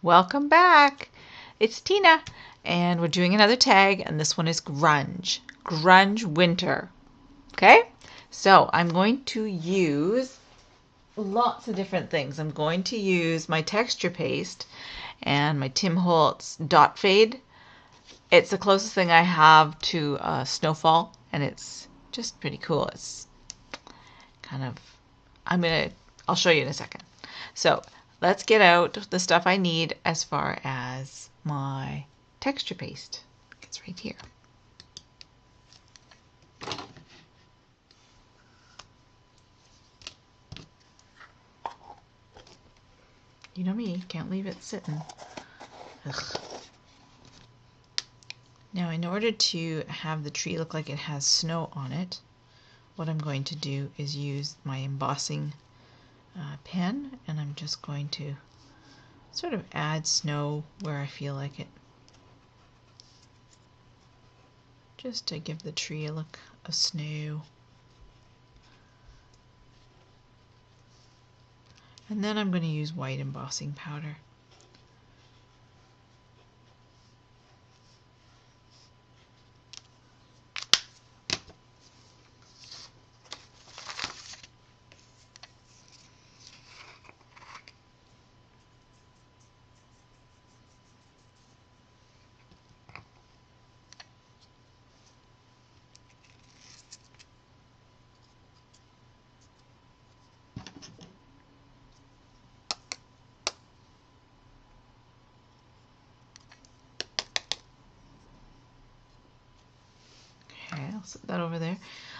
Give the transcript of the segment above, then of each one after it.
Welcome back. It's Tina, and we're doing another tag, and this one is grunge. Grunge winter. Okay? So I'm going to use lots of different things. I'm going to use my texture paste and my Tim Holtz dot fade. It's the closest thing I have to snowfall, and it's just pretty cool. It's kind of, I'll show you in a second. So let's get out the stuff I need as far as my texture paste. It's right here. You know me, can't leave it sitting. Ugh. Now, in order to have the tree look like it has snow on it, what I'm going to do is use my embossing pen, and I'm just going to sort of add snow where I feel like it, just to give the tree a look of snow. And then I'm going to use white embossing powder. I'll set that over there.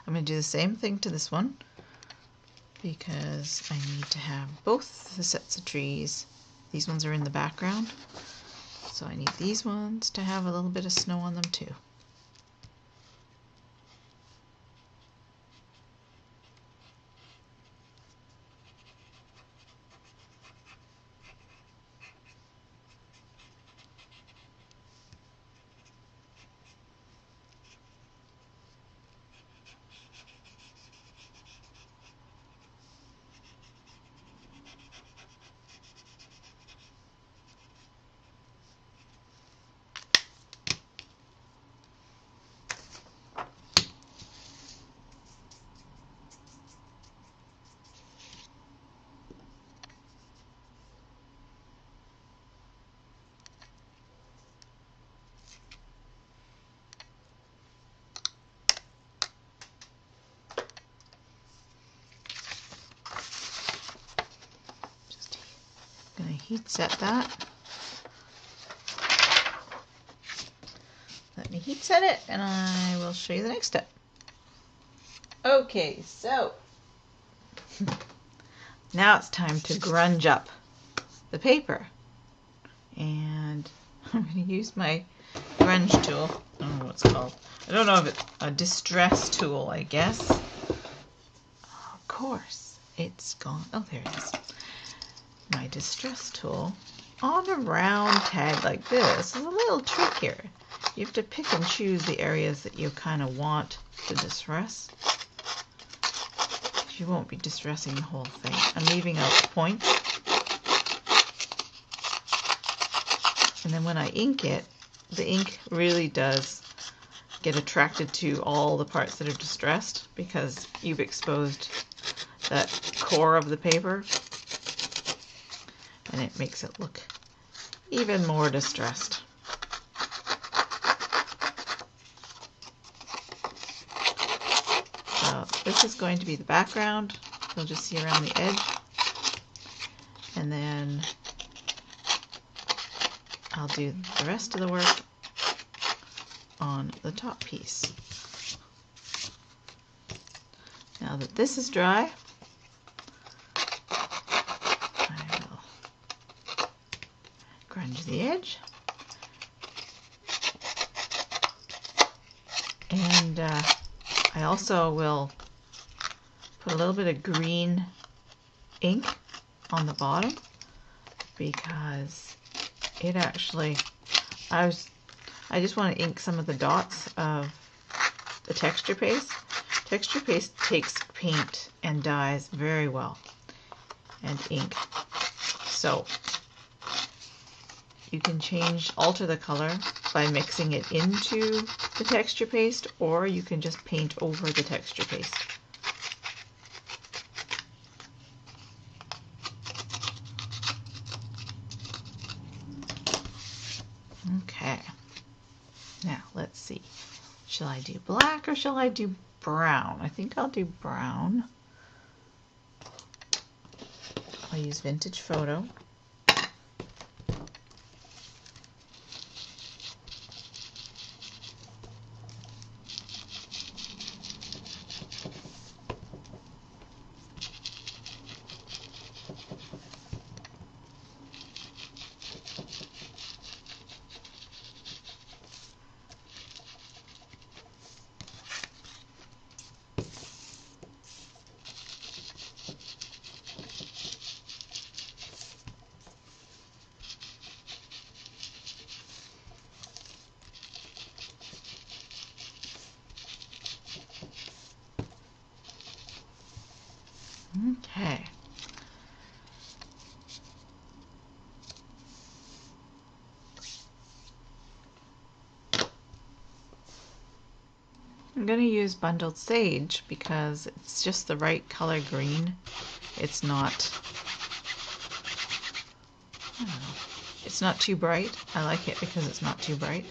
I'm going to do the same thing to this one because I need to have both the sets of trees. These ones are in the background, so I need these ones to have a little bit of snow on them too. I'm going to heat set that. Let me heat set it, and I will show you the next step. Okay, so now it's time to grunge up the paper. And I'm going to use my grunge tool. I don't know what it's called. I don't know if it's a distress tool, I guess. Of course, it's gone. Oh, there it is. My distress tool on a round tag like this is a little trickier. You have to pick and choose the areas that you kind of want to distress. You won't be distressing the whole thing. I'm leaving out the points. And then when I ink it, the ink really does get attracted to all the parts that are distressed because you've exposed that core of the paper, and it makes it look even more distressed. So this is going to be the background. You'll just see around the edge. And then I'll do the rest of the work on the top piece. Now that this is dry, I will grunge the edge. And I also will put a little bit of green ink on the bottom because it actually, I just want to ink some of the dots of the texture paste. Texture paste takes paint and dyes very well, and ink. So you can alter the color by mixing it into the texture paste, or you can just paint over the texture paste. Okay, now let's see. Shall I do black or shall I do brown? I think I'll do brown. I'll use Vintage Photo. Okay. I'm going to use Bundled Sage because it's just the right color green. It's not, I don't know, it's not too bright. I like it because it's not too bright.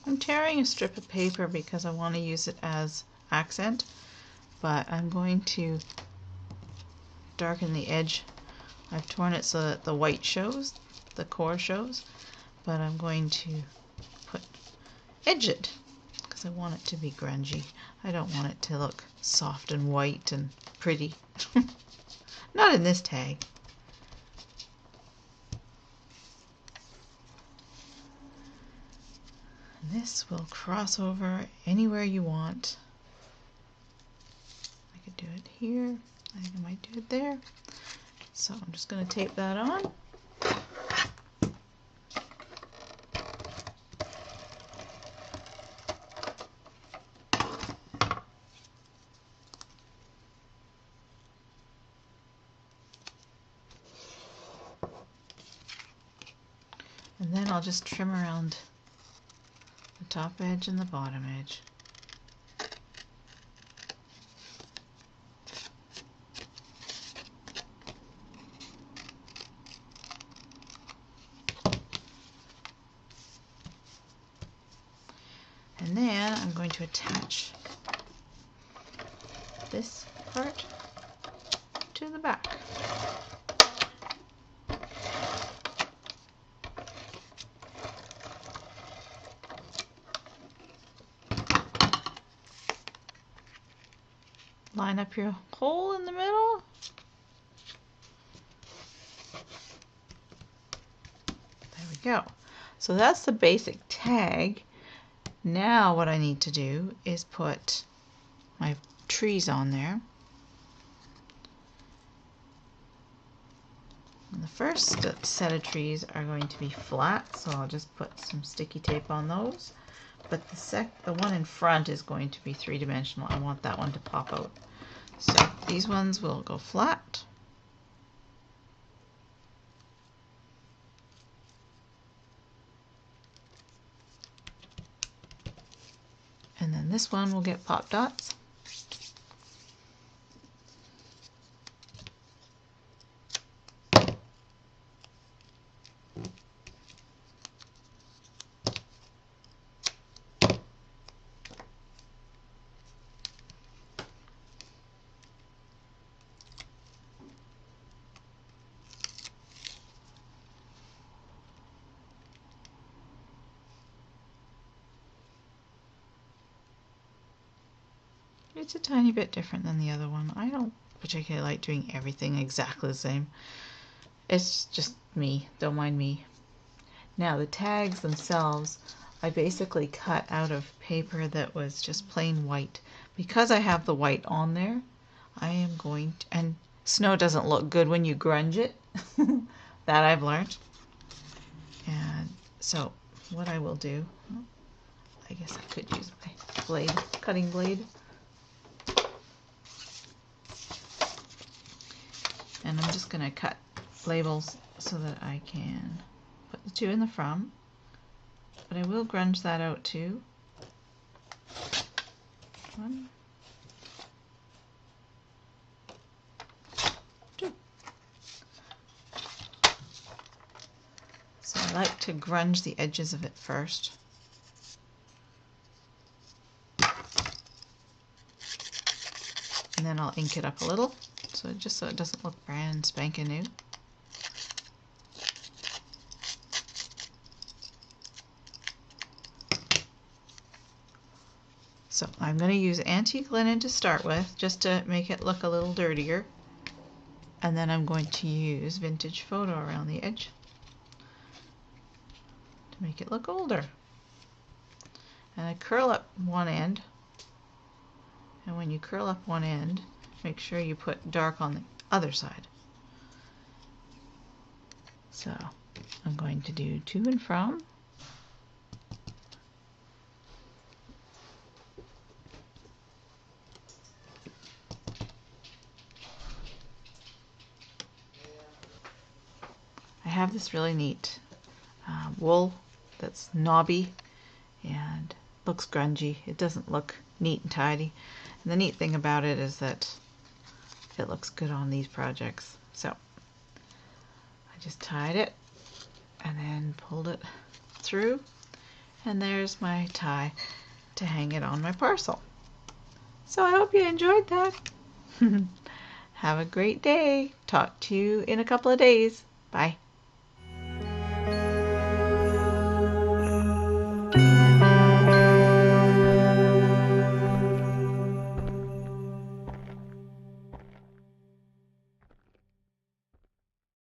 I'm tearing a strip of paper because I want to use it as accent, but I'm going to darken the edge. I've torn it so that the white shows, the core shows, but I'm going to edge it because I want it to be grungy. I don't want it to look soft and white and pretty. Not in this tag. This will cross over anywhere you want. I could do it here. I think I might do it there. So I'm just going to tape that on. And then I'll just trim around the top edge and the bottom edge. And then I'm going to attach this part to the back. Line up your hole in the middle. There we go. So that's the basic tag. Now what I need to do is put my trees on there. And the first set of trees are going to be flat, so I'll just put some sticky tape on those. But the one in front is going to be three-dimensional. I want that one to pop out. So these ones will go flat. And then this one will get pop dots. It's a tiny bit different than the other one. I don't particularly like doing everything exactly the same. It's just me. Don't mind me. Now the tags themselves, I basically cut out of paper that was just plain white. Because I have the white on there, I am going to, and snow doesn't look good when you grunge it. That I've learned. And so what I will do, I guess I could use my blade, cutting blade. And I'm just going to cut labels so that I can put the to and the from. But I will grunge that out too. 1, 2. So I like to grunge the edges of it first. And then I'll ink it up a little, just so it doesn't look brand spanking new. So I'm going to use antique linen to start with, just to make it look a little dirtier. And then I'm going to use vintage photo around the edge to make it look older. And I curl up one end. And when you curl up one end, make sure you put dark on the other side. So I'm going to do to and from. I have this really neat wool that's knobby and looks grungy. It doesn't look neat and tidy. And the neat thing about it is that it looks good on these projects. So I just tied it and then pulled it through, and there's my tie to hang it on my parcel. So I hope you enjoyed that. Have a great day. Talk to you in a couple of days. Bye.